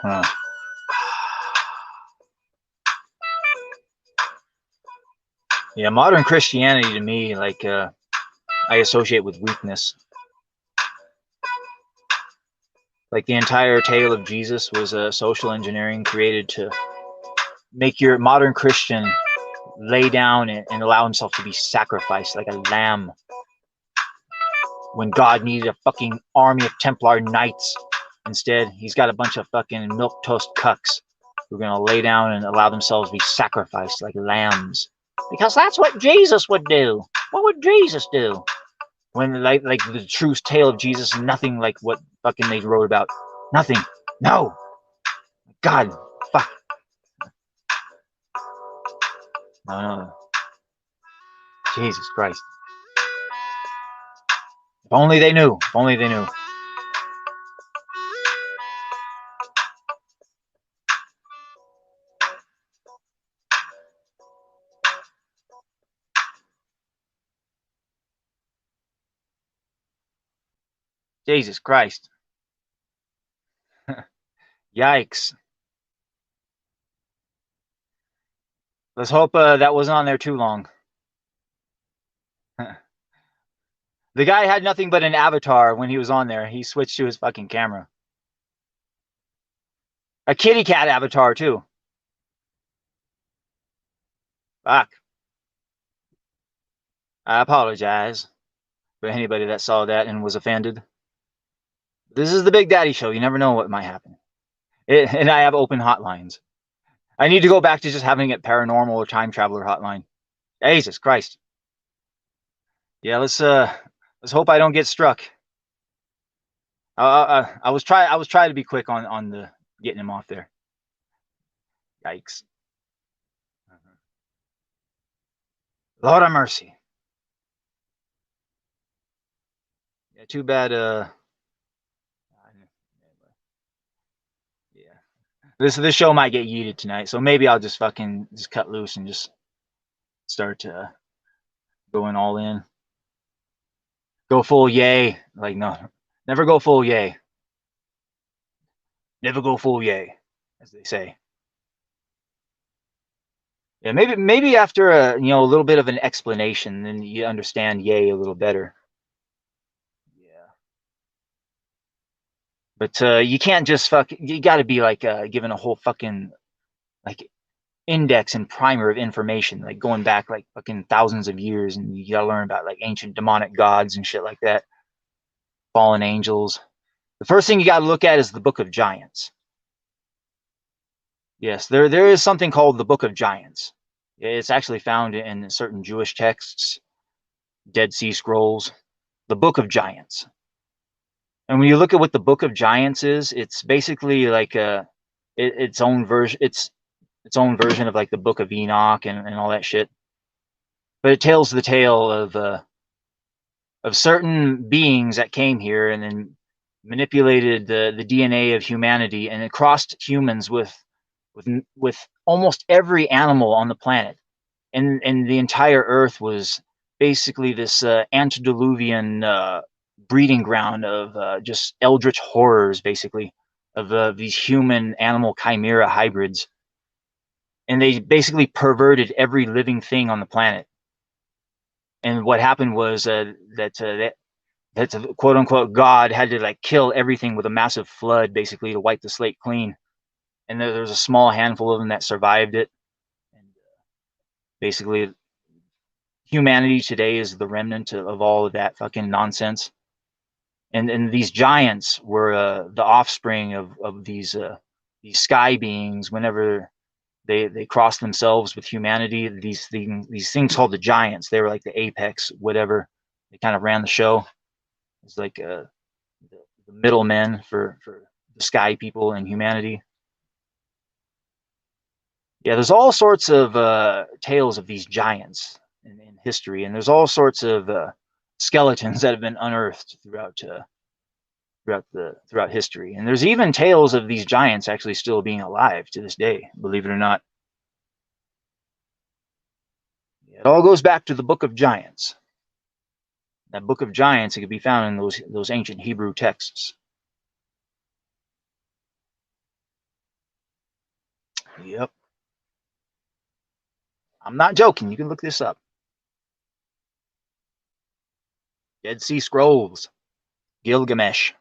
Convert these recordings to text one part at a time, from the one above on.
Huh. Yeah, modern Christianity to me, like, I associate with weakness. Like the entire tale of Jesus was a social engineering created to make your modern Christian lay down and allow himself to be sacrificed like a lamb when God needed a fucking army of Templar knights. Instead, he's got a bunch of fucking milquetoast cucks who are going to lay down and allow themselves to be sacrificed like lambs. Because that's what Jesus would do. What would Jesus do? When like the true tale of Jesus, nothing like what fucking they wrote about. Nothing. No. God. Fuck. No, no. Jesus Christ. If only they knew. If only they knew. Jesus Christ. Yikes. Let's hope that wasn't on there too long. The guy had nothing but an avatar when he was on there. He switched to his fucking camera. A kitty cat avatar, too. Fuck. I apologize for anybody that saw that and was offended. This is the Big Daddy Show. You never know what might happen. And I have open hotlines. I need to go back to just having it paranormal or time traveler hotline. Jesus Christ. Yeah, let's hope I don't get struck. I was trying to be quick on the getting him off there. Yikes. Lord have mercy. Yeah, too bad. Yeah, this show might get yeeted tonight, so maybe I'll just fucking just cut loose and just start going all in. Go full yay. Like, no, never go full yay. Never go full yay, as they say. Yeah, maybe after a little bit of an explanation, then you understand yay a little better. Yeah. But you can't just you got to be like given a whole fucking like index and primer of information, like going back like fucking thousands of years, and you got to learn about like ancient demonic gods and shit like that, fallen angels. The first thing you got to look at is the Book of Giants. Yes, there is something called the Book of Giants. It's actually found in certain Jewish texts, Dead Sea Scrolls, the Book of Giants. And when you look at what the Book of Giants is, it's basically like its own version. It's its own version of like the Book of Enoch and all that shit. But it tells the tale of certain beings that came here and then manipulated the DNA of humanity, and it crossed humans with almost every animal on the planet, and the entire Earth was basically this antediluvian breeding ground of just eldritch horrors, basically, of these human animal chimera hybrids, and they basically perverted every living thing on the planet. And what happened was that quote unquote God had to like kill everything with a massive flood, basically, to wipe the slate clean. And there was a small handful of them that survived it. And basically, humanity today is the remnant of all of that fucking nonsense. And these giants were the offspring of these sky beings. Whenever they crossed themselves with humanity, these things called the giants, they were like the apex, whatever. They kind of ran the show. It's like the middlemen for the sky people and humanity. Yeah, there's all sorts of tales of these giants in history, and there's all sorts of skeletons that have been unearthed throughout history. And there's even tales of these giants actually still being alive to this day, believe it or not. It all goes back to the Book of Giants. That Book of Giants, it could be found in those ancient Hebrew texts. Yep. I'm not joking. You can look this up. Dead Sea Scrolls. Gilgamesh.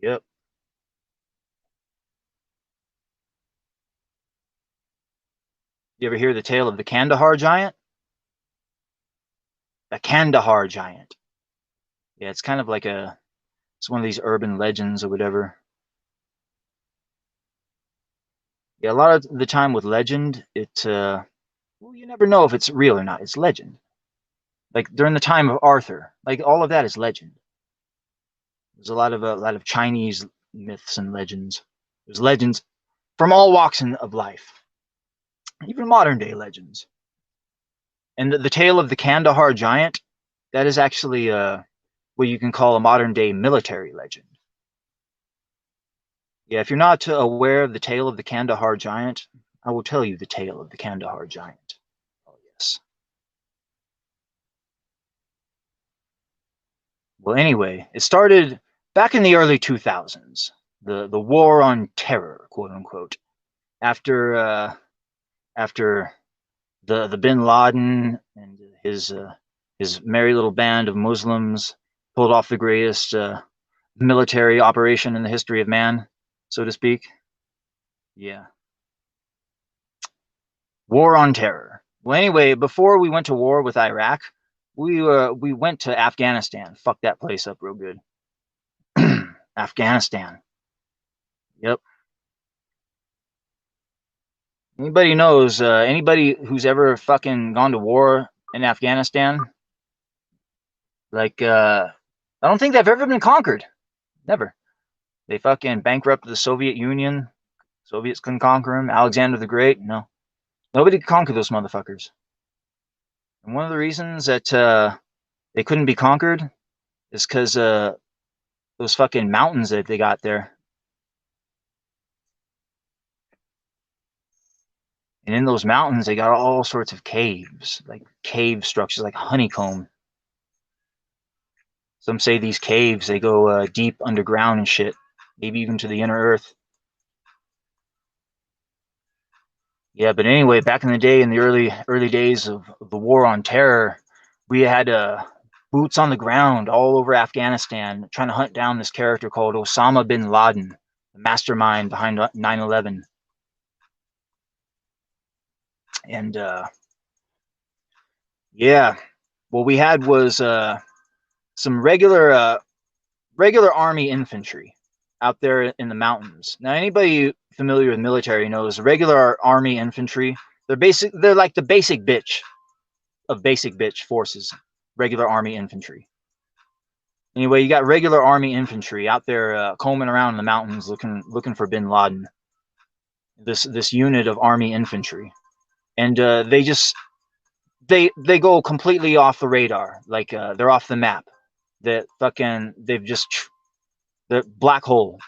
Yep. You ever hear the tale of the Kandahar giant? The Kandahar giant. Yeah, it's kind of like it's one of these urban legends or whatever. Yeah, a lot of the time with legend, well, you never know if it's real or not. It's legend. Like during the time of Arthur, like all of that is legend. There's a lot of Chinese myths and legends. There's legends from all walks of life, even modern day legends. And the tale of the Kandahar giant, that is actually what you can call a modern day military legend. Yeah, if you're not aware of the tale of the Kandahar giant, I will tell you the tale of the Kandahar giant. Oh, yes. Well, anyway, it started back in the early 2000s, the war on terror, quote unquote, after after the Bin Laden and his merry little band of Muslims pulled off the greatest military operation in the history of man, so to speak. Yeah, war on terror. Well, anyway, before we went to war with Iraq, we went to Afghanistan. Fuck that place up real good. Afghanistan. Yep. Anybody who's ever fucking gone to war in Afghanistan, like, I don't think they've ever been conquered. Never. They fucking bankrupted the Soviet Union. Soviets couldn't conquer them. Alexander the Great, no. Nobody could conquer those motherfuckers. And one of the reasons that they couldn't be conquered is because those fucking mountains that they got there. And in those mountains, they got all sorts of caves, like cave structures, like honeycomb. Some say these caves, they go deep underground and shit, maybe even to the inner earth. Yeah, but anyway, back in the day, in the early days of the war on terror, we had boots on the ground all over Afghanistan trying to hunt down this character called Osama bin Laden, the mastermind behind 9/11. And yeah, what we had was some regular army infantry out there in the mountains. Now, anybody familiar with military knows regular army infantry. They're like the basic bitch of basic bitch forces. Regular army infantry. Anyway, you got regular army infantry out there combing around in the mountains looking for Bin Laden. This unit of army infantry, and they go completely off the radar. Like they're off the map. The black hole.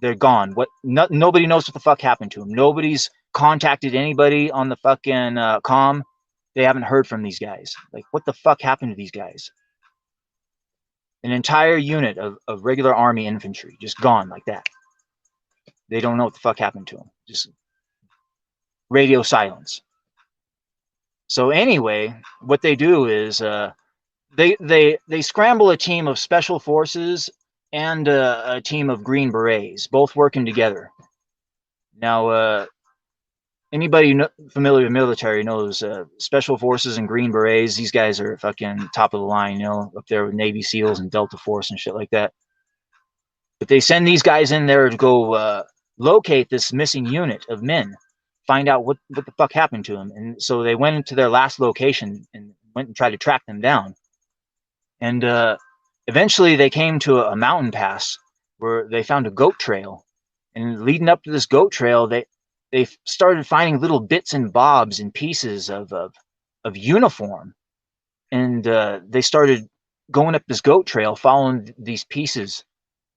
They're gone. Nobody knows what the fuck happened to them. Nobody's contacted anybody on the fucking comm. They haven't heard from these guys. Like, what the fuck happened to these guys? An entire unit of regular army infantry just gone like that. They don't know what the fuck happened to them. Just radio silence. So anyway, what they do is they scramble a team of special forces and a team of Green Berets, both working together. Now, anybody familiar with military knows special forces and Green Berets. These guys are fucking top of the line, up there with Navy SEALs and Delta Force and shit like that. But they send these guys in there to go locate this missing unit of men, find out what the fuck happened to them. And so they went into their last location and went and tried to track them down. And eventually they came to a mountain pass where they found a goat trail. And leading up to this goat trail, they started finding little bits and bobs and pieces of uniform. And they started going up this goat trail, following these pieces.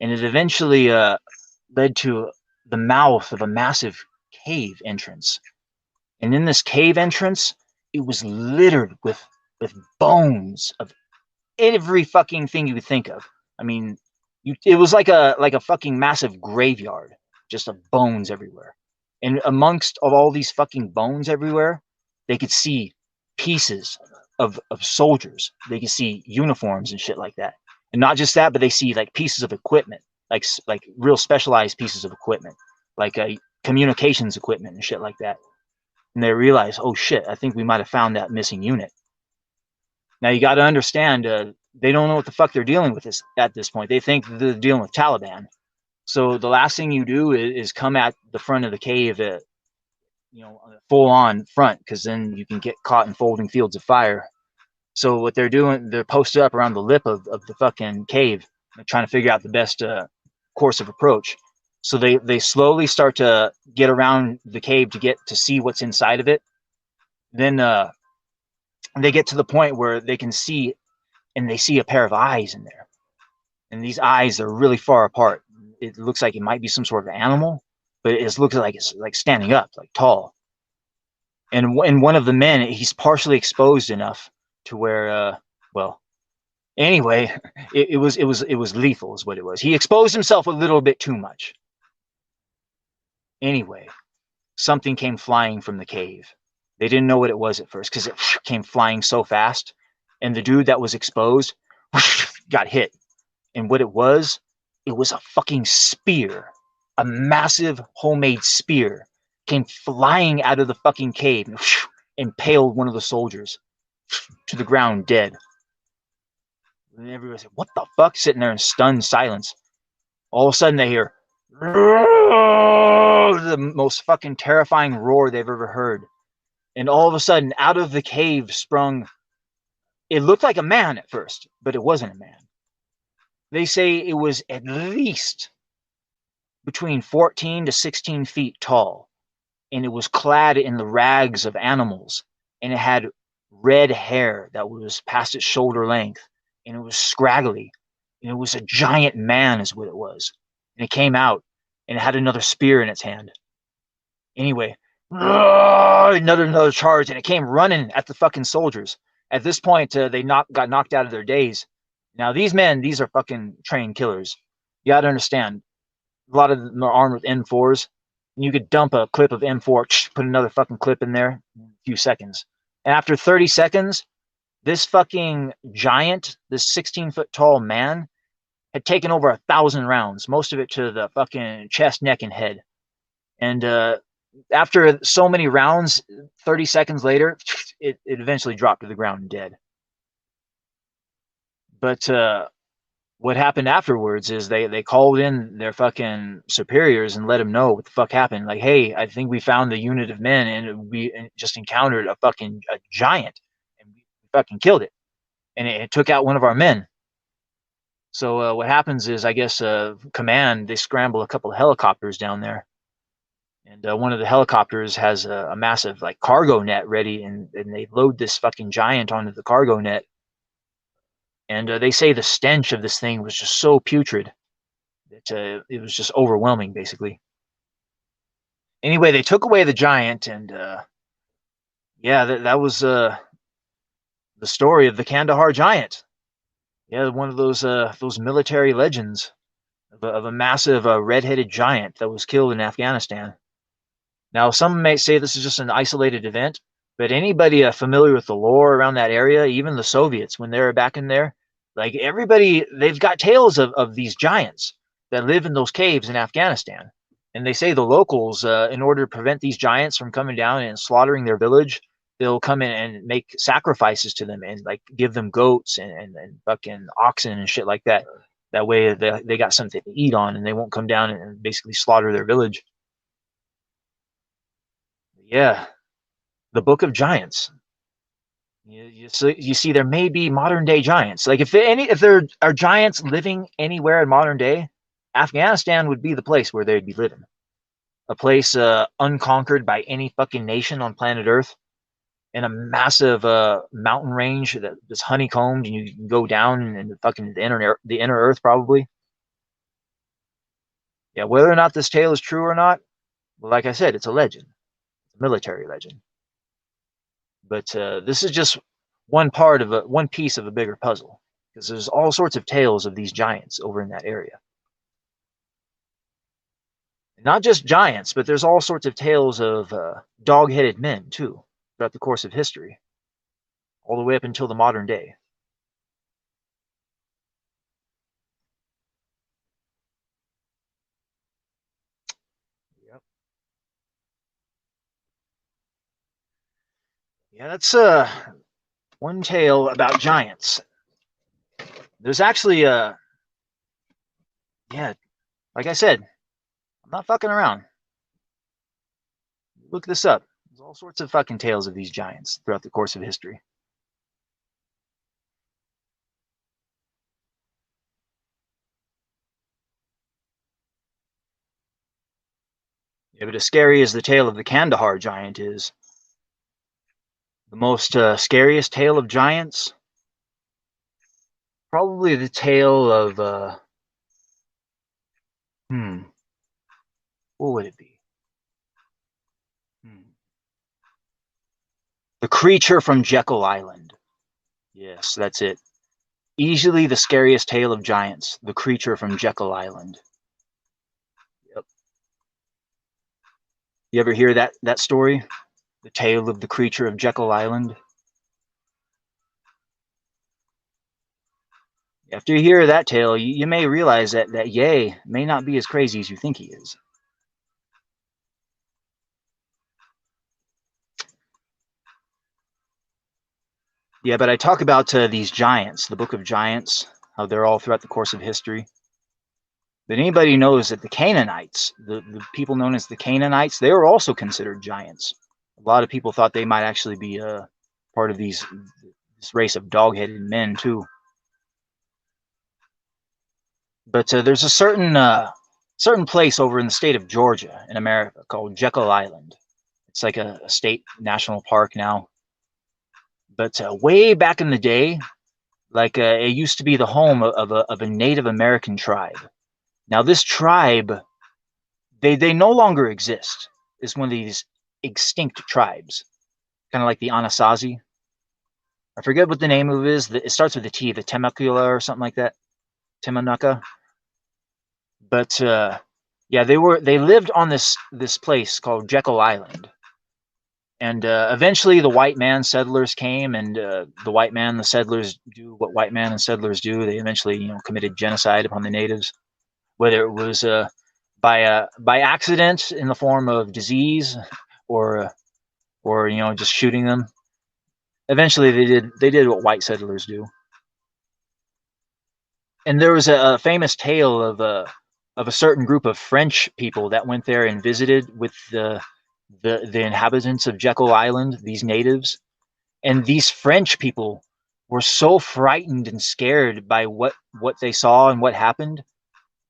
And it eventually led to the mouth of a massive cave entrance. And in this cave entrance, it was littered with bones of every fucking thing you could think of. I mean, It was like a fucking massive graveyard, just of bones everywhere. And amongst of all these fucking bones everywhere, they could see pieces of soldiers. They could see uniforms and shit like that. And not just that, but they see like pieces of equipment, like real specialized pieces of equipment, like communications equipment and shit like that. And they realize, oh shit, I think we might have found that missing unit. Now you got to understand, they don't know what the fuck they're dealing with this at this point. They think they're dealing with Taliban. So the last thing you do is come at the front of the cave, full on front, because then you can get caught in folding fields of fire. So what they're doing, they're posted up around the lip of the fucking cave, trying to figure out the best course of approach. So they slowly start to get around the cave to get to see what's inside of it. Then they get to the point where they can see, and they see a pair of eyes in there. And these eyes are really far apart. It looks like it might be some sort of animal, but it looks like it's like standing up, like tall. And one of the men, he's partially exposed enough to where, well, anyway, it was lethal, is what it was. He exposed himself a little bit too much. Anyway, something came flying from the cave. They didn't know what it was at first because it came flying so fast, and the dude that was exposed got hit. And what it was a fucking spear. A massive homemade spear came flying out of the fucking cave and impaled one of the soldiers to the ground dead. And everybody said, what the fuck? Sitting there in stunned silence. All of a sudden they hear the most fucking terrifying roar they've ever heard. And all of a sudden, out of the cave sprung, it looked like a man at first, but it wasn't a man. They say it was at least between 14 to 16 feet tall, and it was clad in the rags of animals, and it had red hair that was past its shoulder length, and it was scraggly, and it was a giant man is what it was. And it came out, and it had another spear in its hand. Anyway, another charge, and it came running at the fucking soldiers. At this point, they got knocked out of their daze. Now, these men, these are fucking trained killers. You gotta understand, a lot of them are armed with M4s, and you could dump a clip of M4, put another fucking clip in there in a few seconds. And after 30 seconds, this fucking giant, this 16-foot tall man, had taken over 1,000 rounds, most of it to the fucking chest, neck, and head. And after so many rounds, 30 seconds later, it eventually dropped to the ground dead. But what happened afterwards is they called in their fucking superiors and let them know what the fuck happened. Like, hey, I think we found the unit of men, and we just encountered a giant, and we fucking killed it, and it took out one of our men. So what happens is, I guess, command, they scramble a couple of helicopters down there, and one of the helicopters has a massive like cargo net ready, and they load this fucking giant onto the cargo net. And they say the stench of this thing was just so putrid that it was just overwhelming, basically. Anyway, they took away the giant, and yeah, that was the story of the Kandahar giant. Yeah, one of those military legends of a massive red-headed giant that was killed in Afghanistan. Now, some may say this is just an isolated event, but anybody familiar with the lore around that area, even the Soviets, when they were back in there, like everybody, they've got tales of these giants that live in those caves in Afghanistan. And they say the locals, in order to prevent these giants from coming down and slaughtering their village, they'll come in and make sacrifices to them and like give them goats and fucking oxen and shit like that. That way they got something to eat on, and they won't come down and basically slaughter their village. Yeah, the Book of Giants. You see, there may be modern day giants. Like if there are giants living anywhere in modern day, Afghanistan would be the place where they'd be living. A place unconquered by any fucking nation on planet Earth, in a massive mountain range that's honeycombed, and you can go down and fucking the inner Earth probably. Yeah, whether or not this tale is true or not, well, like I said, it's a legend. It's a military legend. But this is just one piece of a bigger puzzle. because there's all sorts of tales of these giants over in that area. Not just giants, but there's all sorts of tales of dog-headed men too throughout the course of history, all the way up until the modern day. Yep. Yeah, that's one tale about giants. There's actually yeah, like I said, I'm not fucking around. Look this up. There's all sorts of fucking tales of these giants throughout the course of history. Yeah, but as scary as the tale of the Kandahar giant is, the most scariest tale of giants, probably the tale of hmm, what would it be? Hmm. The creature from Jekyll Island. Yes, that's it. Easily the scariest tale of giants, the creature from Jekyll Island. Yep. You ever hear that story? The tale of the creature of Jekyll Island? After you hear that tale, you may realize that Ye may not be as crazy as you think he is. Yeah, but I talk about these giants, the Book of Giants, how they're all throughout the course of history. But anybody knows that the Canaanites, the people known as the Canaanites, they were also considered giants. A lot of people thought they might actually be part of this race of dog-headed men too. But there's a certain place over in the state of Georgia in America called Jekyll Island. It's like a state national park now. But way back in the day, like it used to be the home of a Native American tribe. Now this tribe, they no longer exist. It's one of these extinct tribes, kind of like the Anasazi. I forget what the name of it is. It starts with a T, the Temecula or something like that. Timanuca. But yeah, they lived on this place called Jekyll Island, and eventually the white man settlers came, and the settlers do what white man and settlers do. They eventually, committed genocide upon the natives, whether it was by accident in the form of disease, or just shooting them. Eventually, they did what white settlers do. And there was a famous tale of a certain group of French people that went there and visited with the inhabitants of Jekyll Island, these natives. And these French people were so frightened and scared by what they saw and what happened,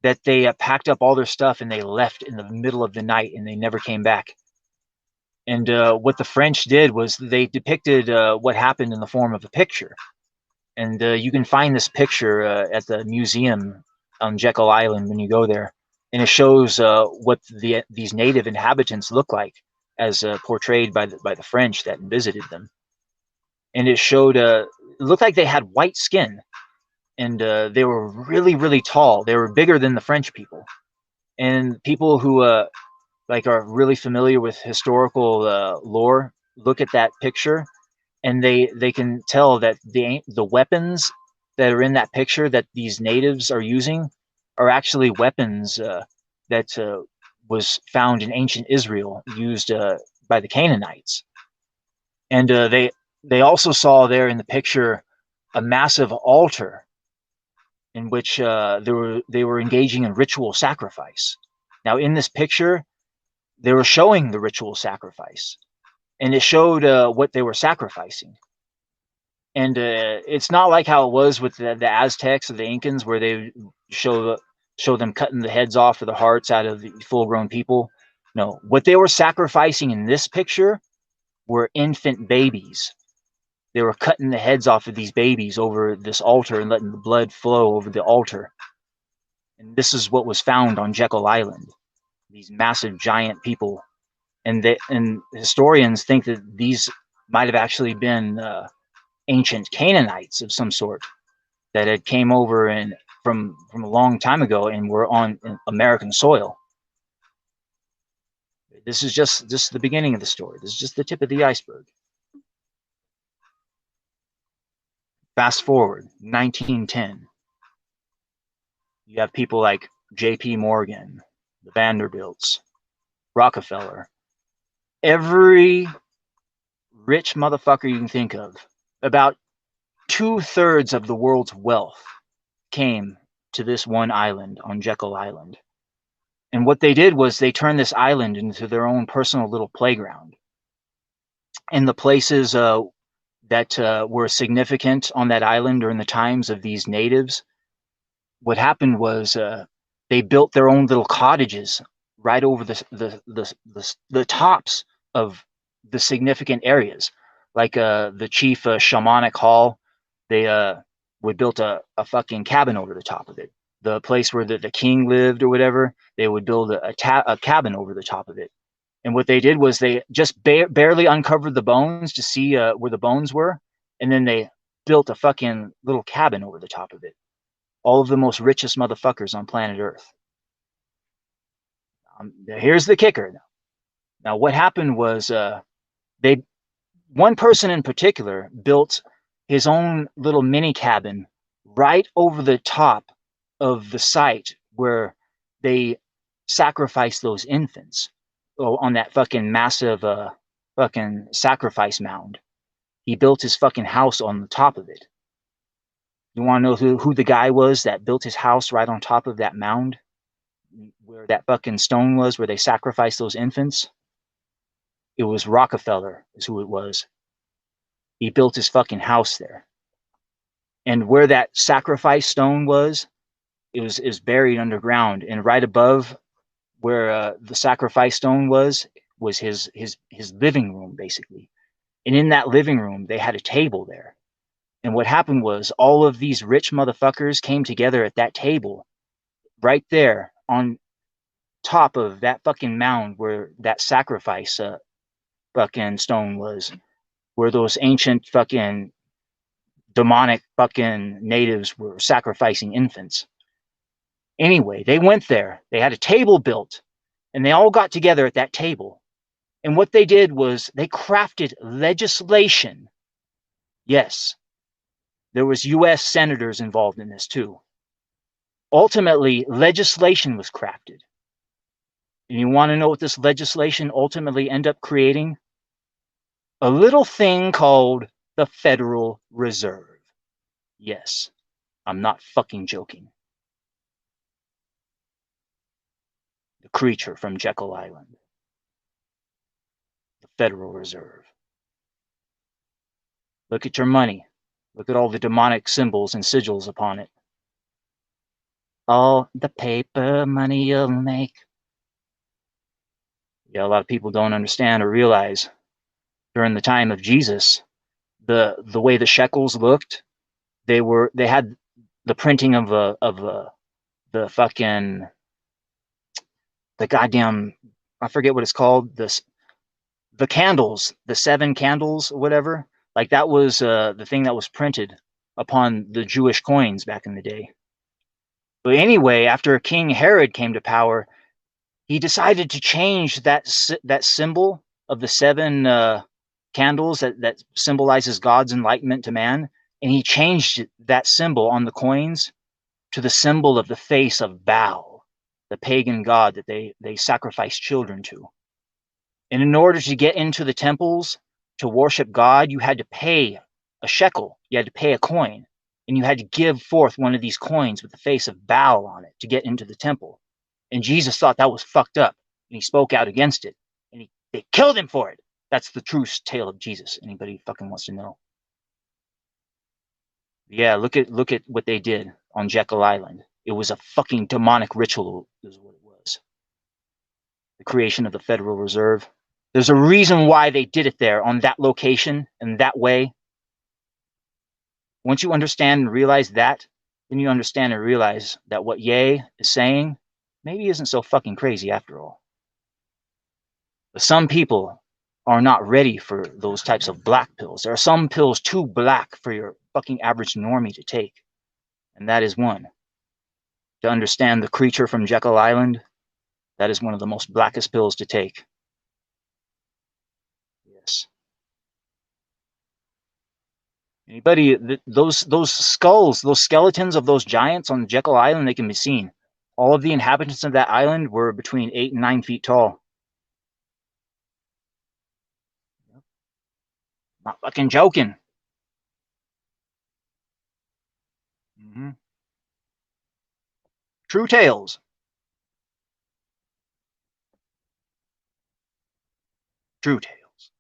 that they packed up all their stuff and they left in the middle of the night, and they never came back. And what the French did was they depicted what happened in the form of a picture. And you can find this picture at the museum on Jekyll Island when you go there, and it shows what these native inhabitants look like as portrayed by the French that visited them. And it showed it looked like they had white skin, and they were really, really tall. They were bigger than the French people. And people who like are really familiar with historical lore look at that picture, and they can tell that the weapons that are in that picture that these natives are using are actually weapons that was found in ancient Israel, used by the Canaanites. And they also saw there in the picture a massive altar in which they were engaging in ritual sacrifice. Now, in this picture, they were showing the ritual sacrifice, and it showed what they were sacrificing. And it's not like how it was with the Aztecs or the Incans, where they show them cutting the heads off or the hearts out of the full-grown people. No, what they were sacrificing in this picture were infant babies. They were cutting the heads off of these babies over this altar and letting the blood flow over the altar. And this is what was found on Jekyll Island, these massive giant people. And historians think that these might have actually been ancient Canaanites of some sort that had came over and from a long time ago and were on American soil. This is just the beginning of the story. This is just the tip of the iceberg. Fast forward, 1910. You have people like J.P. Morgan, the Vanderbilts, Rockefeller, every rich motherfucker you can think of. About 2/3 of the world's wealth came to this one island on Jekyll Island. And what they did was they turned this island into their own personal little playground. And the places that were significant on that island during the times of these natives, what happened was they built their own little cottages right over the tops of the significant areas. Like the chief shamanic hall, they would build a fucking cabin over the top of it. The place where the king lived or whatever, they would build a cabin over the top of it. And what they did was they just barely uncovered the bones to see where the bones were, and then they built a fucking little cabin over the top of it. All of the most richest motherfuckers on planet Earth. Here's the kicker. Now, what happened was one person in particular built his own little mini cabin right over the top of the site where they sacrificed those infants on that fucking massive fucking sacrifice mound. He built his fucking house on the top of it. You want to know who the guy was that built his house right on top of that mound where that fucking stone was where they sacrificed those infants? It was Rockefeller is who it was. He built his fucking house there. And where that sacrifice stone was, it was buried underground. And right above where the sacrifice stone was his living room, basically. And in that living room, they had a table there. And what happened was all of these rich motherfuckers came together at that table right there on top of that fucking mound where that sacrifice fucking stone was, where those ancient fucking demonic fucking natives were sacrificing infants. Anyway, they went there. They had a table built, and they all got together at that table. And what they did was they crafted legislation. Yes, there was U.S. senators involved in this too. Ultimately, legislation was crafted. And you want to know what this legislation ultimately ended up creating? A little thing called the Federal Reserve. Yes, I'm not fucking joking. The creature from Jekyll Island. The Federal Reserve. Look at your money. Look at all the demonic symbols and sigils upon it. All the paper money you'll make. Yeah, a lot of people don't understand or realize during the time of Jesus, the way the shekels looked, they had the printing of the fucking the goddamn, I forget what it's called, the candles, the 7 candles or whatever. Like that was the thing that was printed upon the Jewish coins back in the day. But anyway, after King Herod came to power, he decided to change that symbol of the 7 candles that symbolizes God's enlightenment to man, and he changed that symbol on the coins to the symbol of the face of Baal, the pagan god that they sacrificed children to. And in order to get into the temples to worship God, you had to pay a shekel, you had to pay a coin, and you had to give forth one of these coins with the face of Baal on it to get into the temple. And Jesus thought that was fucked up, and he spoke out against it, and they killed him for it. That's the true tale of Jesus. Anybody fucking wants to know? Yeah, look at what they did on Jekyll Island. It was a fucking demonic ritual, is what it was. The creation of the Federal Reserve. There's a reason why they did it there on that location and that way. Once you understand and realize that, then you understand and realize that what Ye is saying maybe isn't so fucking crazy after all. But some people are not ready for those types of black pills. There are some pills too black for your fucking average normie to take. And that is one. To understand the creature from Jekyll Island, that is one of the most blackest pills to take. Yes. Anybody, those skulls, those skeletons of those giants on Jekyll Island, they can be seen. All of the inhabitants of that island were between 8 and 9 feet tall. Not fucking joking. Mm-hmm. True tales. True tales.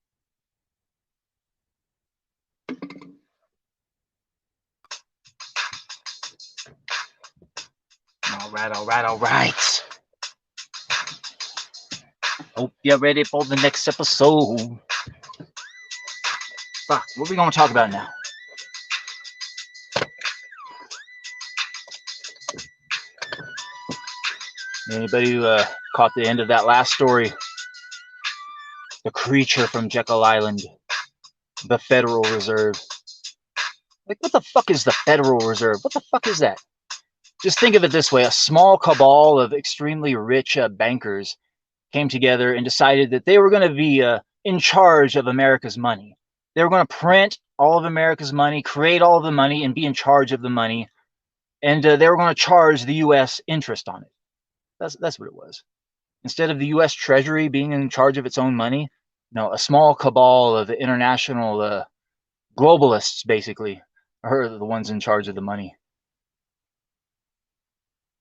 All right, all right, all right. Hope you're ready for the next episode. Fuck, what are we going to talk about now? Anybody who caught the end of that last story? The creature from Jekyll Island. The Federal Reserve. Like, what the fuck is the Federal Reserve? What the fuck is that? Just think of it this way. A small cabal of extremely rich bankers came together and decided that they were going to be in charge of America's money. They were going to print all of America's money, create all of the money, and be in charge of the money. And they were going to charge the U.S. interest on it. That's what it was. Instead of the U.S. Treasury being in charge of its own money, no, a small cabal of international globalists, basically, are the ones in charge of the money.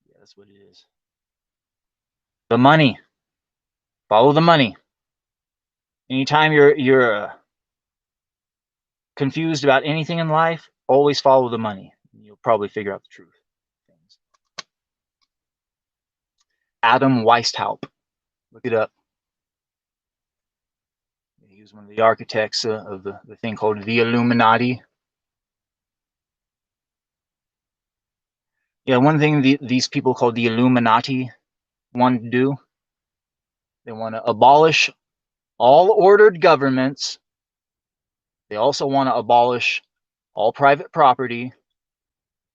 Yeah, that's what it is. The money. Follow the money. Anytime you're confused about anything in life, always follow the money. You'll probably figure out the truth. Adam Weishaupt. Look it up. He was one of the architects of the thing called the Illuminati. Yeah, one thing these people called the Illuminati want to do, they want to abolish all ordered governments. They also want to abolish all private property.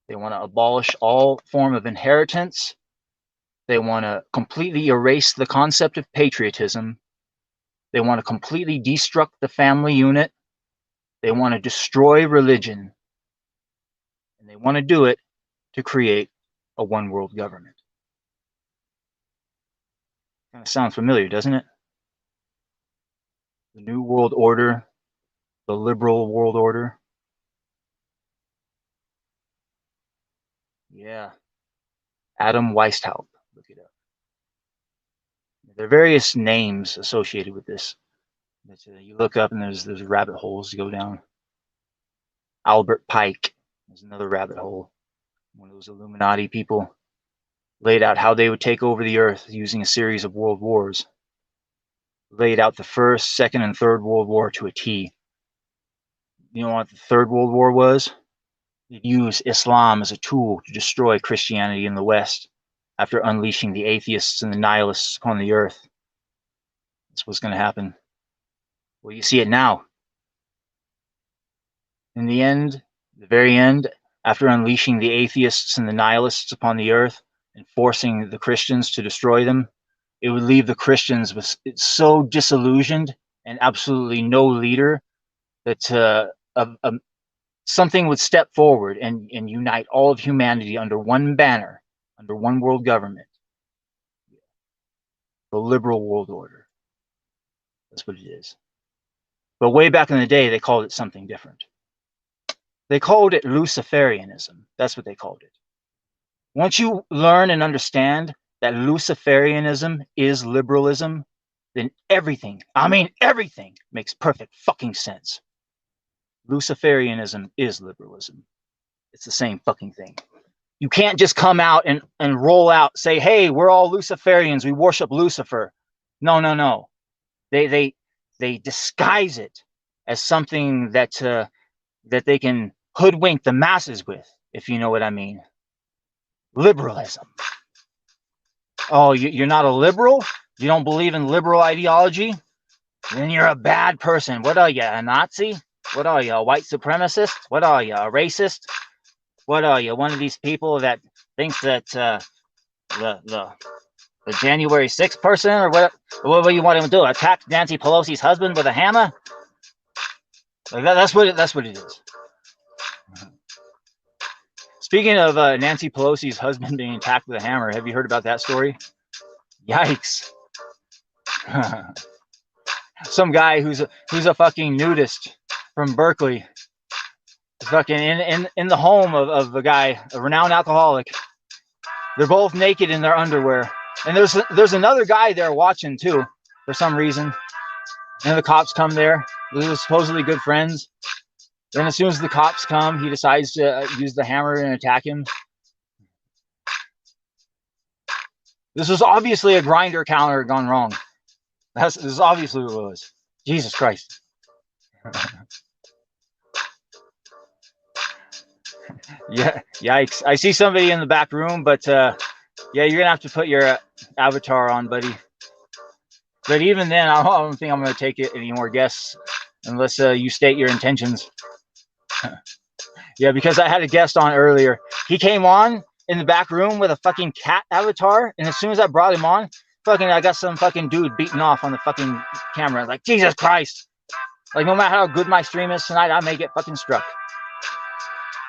They want to abolish all form of inheritance. They want to completely erase the concept of patriotism. They want to completely destruct the family unit. They want to destroy religion. And they want to do it to create a one world government. Kind of sounds familiar, doesn't it? The New World Order, the liberal world order. Yeah. Adam Weishaupt. Look it up. There are various names associated with this. You look up and there's rabbit holes to go down. Albert Pike is another rabbit hole. One of those Illuminati people laid out how they would take over the earth using a series of world wars. Laid out the first, second, and third World War to a T. You know what the Third World War was? It used Islam as a tool to destroy Christianity in the West after unleashing the atheists and the nihilists upon the earth. That's what's going to happen. Well, you see it now. In the end, the very end, after unleashing the atheists and the nihilists upon the earth and forcing the Christians to destroy them, it would leave the Christians with so disillusioned and absolutely no leader that something would step forward and unite all of humanity under one banner, under one world government. The liberal world order. That's what it is. But way back in the day, they called it something different. They called it Luciferianism. That's what they called it. Once you learn and understand that Luciferianism is liberalism, then everything, I mean everything, makes perfect fucking sense. Luciferianism is liberalism. It's the same fucking thing. You can't just come out and roll out, say, hey, we're all Luciferians, we worship Lucifer. No, no, no. They disguise it as something that they can hoodwink the masses with, if you know what I mean. Liberalism. Oh, you're not a liberal? You don't believe in liberal ideology? Then you're a bad person. What are you, a Nazi? What are you, a white supremacist? What are you, a racist? What are you, one of these people that thinks that the January 6th person, or what do you want him to do? Attack Nancy Pelosi's husband with a hammer? Like that's what it is. Speaking of Nancy Pelosi's husband being attacked with a hammer, have you heard about that story? Yikes! Some guy who's a fucking nudist from Berkeley, fucking in the home of a guy, a renowned alcoholic. They're both naked in their underwear, and there's another guy there watching too, for some reason. And the cops come there. They're supposedly good friends. Then as soon as the cops come, he decides to use the hammer and attack him. This was obviously a grinder counter gone wrong. This is obviously what it was. Jesus Christ. Yeah, yikes. I see somebody in the back room, but yeah, you're going to have to put your avatar on, buddy. But even then, I don't think I'm going to take it any more guests unless you state your intentions. Yeah, because I had a guest on earlier. He came on in the back room with a fucking cat avatar, and as soon as I brought him on, I got some fucking dude beating off on the fucking camera. Like, Jesus Christ. Like, no matter how good my stream is tonight, I may get fucking struck.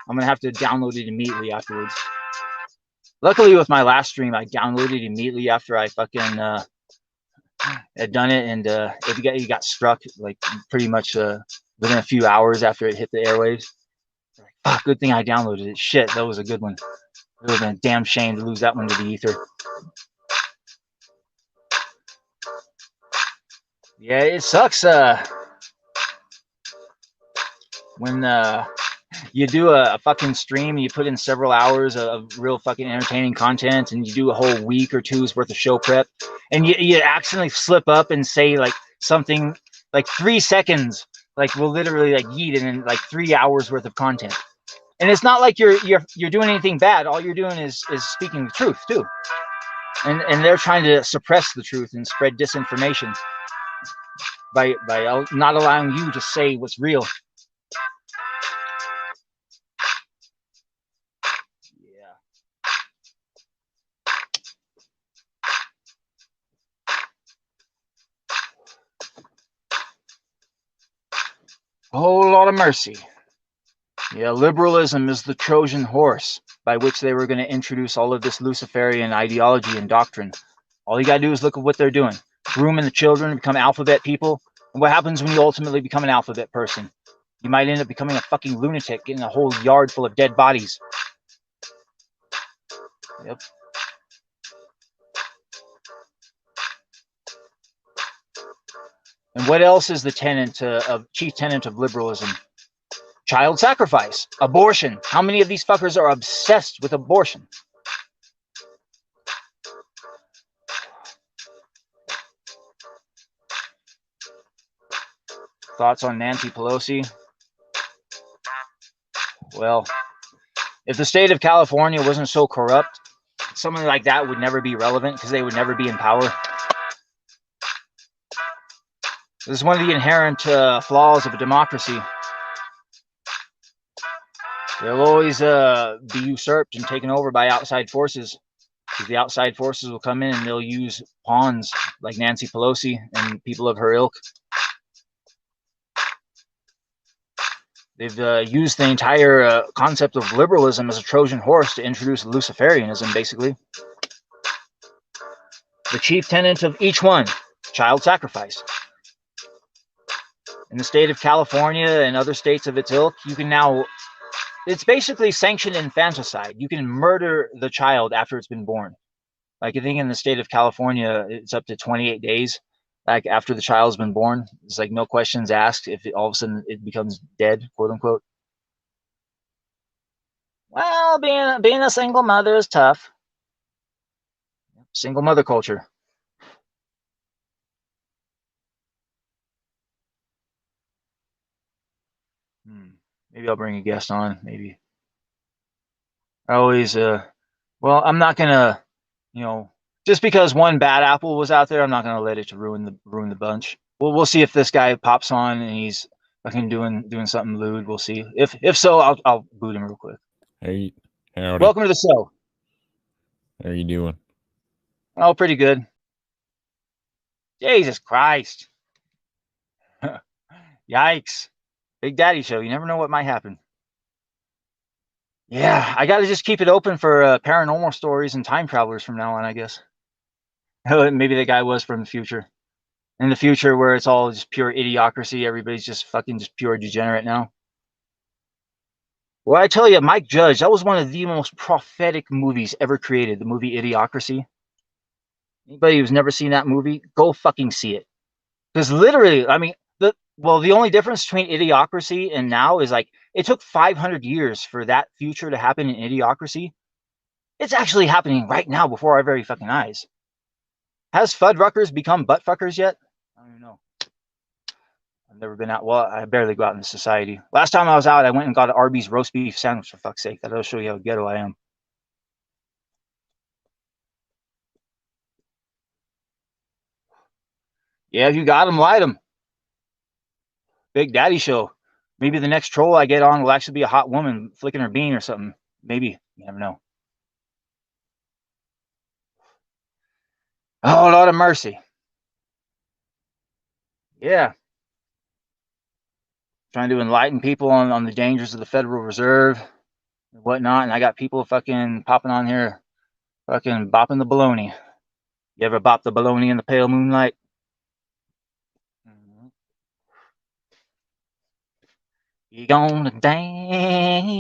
I'm going to have to download it immediately afterwards. Luckily, with my last stream, I downloaded it immediately after I fucking had done it, and it got struck, like, pretty much within a few hours after it hit the airwaves. Fuck, good thing I downloaded it. Shit, that was a good one. It would have been a damn shame to lose that one to the ether. Yeah, it sucks when you do a fucking stream and you put in several hours of real fucking entertaining content, and you do a whole week or two's worth of show prep, and you accidentally slip up and say like something like 3 seconds, like we'll literally like yeet it in like 3 hours worth of content. And it's not like you're doing anything bad. All you're doing is speaking the truth too. And they're trying to suppress the truth and spread disinformation by not allowing you to say what's real. Yeah. A whole lot of mercy. Yeah, liberalism is the Trojan horse by which they were going to introduce all of this Luciferian ideology and doctrine. All you got to do is look at what they're doing. Grooming the children to become alphabet people. And what happens when you ultimately become an alphabet person? You might end up becoming a fucking lunatic, getting a whole yard full of dead bodies. Yep. And what else is the chief tenet of liberalism? Child sacrifice, abortion. How many of these fuckers are obsessed with abortion? Thoughts on Nancy Pelosi? Well, if the state of California wasn't so corrupt, something like that would never be relevant because they would never be in power. This is one of the inherent flaws of a democracy. They'll always be usurped and taken over by outside forces. Because the outside forces will come in and they'll use pawns like Nancy Pelosi and people of her ilk. They've used the entire concept of liberalism as a Trojan horse to introduce Luciferianism, basically. The chief tenet of each one, child sacrifice. In the state of California and other states of its ilk, you can now... It's basically sanctioned infanticide. You can murder the child after it's been born. Like, I think in the state of California, it's up to 28 days. Like, after the child's been born, it's like no questions asked if all of a sudden it becomes dead, quote unquote. Well, being a single mother is tough. Single mother culture. Maybe I'll bring a guest on. Maybe. I always, well, I'm not gonna, just because one bad apple was out there, I'm not gonna let it to ruin the bunch. We'll see if this guy pops on and he's fucking doing something lewd. We'll see. If so, I'll boot him real quick. Hey, howdy. Welcome to the show. How you doing? Oh, pretty good. Jesus Christ. Yikes. Big Daddy show. You never know what might happen. Yeah, I got to just keep it open for paranormal stories and time travelers from now on, I guess. Maybe the guy was from the future. In the future, where it's all just pure idiocracy, everybody's just fucking just pure degenerate now. Well, I tell you, Mike Judge, that was one of the most prophetic movies ever created, the movie Idiocracy. Anybody who's never seen that movie, go fucking see it. Because literally, I mean, the only difference between Idiocracy and now is like it took 500 years for that future to happen in Idiocracy. It's actually happening right now before our very fucking eyes. Has Fuddruckers become buttfuckers yet? I don't even know. I've never been out. Well, I barely go out in society. Last time I was out, I went and got an Arby's roast beef sandwich, for fuck's sake. That'll show you how ghetto I am. Yeah, if you got them, light them. Big Daddy show. Maybe the next troll I get on will actually be a hot woman flicking her bean or something. Maybe. You never know. Oh, Lord of mercy. Yeah. Trying to enlighten people on the dangers of the Federal Reserve and whatnot. And I got people fucking popping on here, fucking bopping the baloney. You ever bop the baloney in the pale moonlight? Mm-hmm. You gonna dancing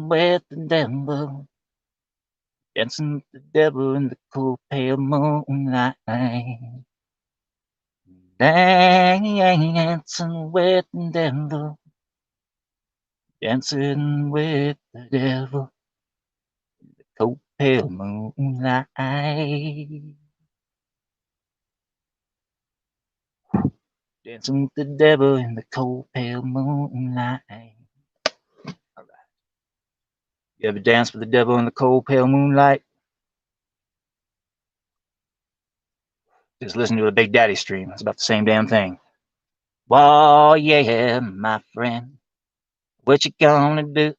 with the devil, dancing with the devil in the cool pale moonlight. Dancing with the devil, dancing with the devil, cold pale moonlight. Dancing with the devil in the cold pale moonlight. All right. You ever dance with the devil in the cold pale moonlight? Just listen to a Big Daddy stream. It's about the same damn thing. Well, yeah, my friend. What you gonna do?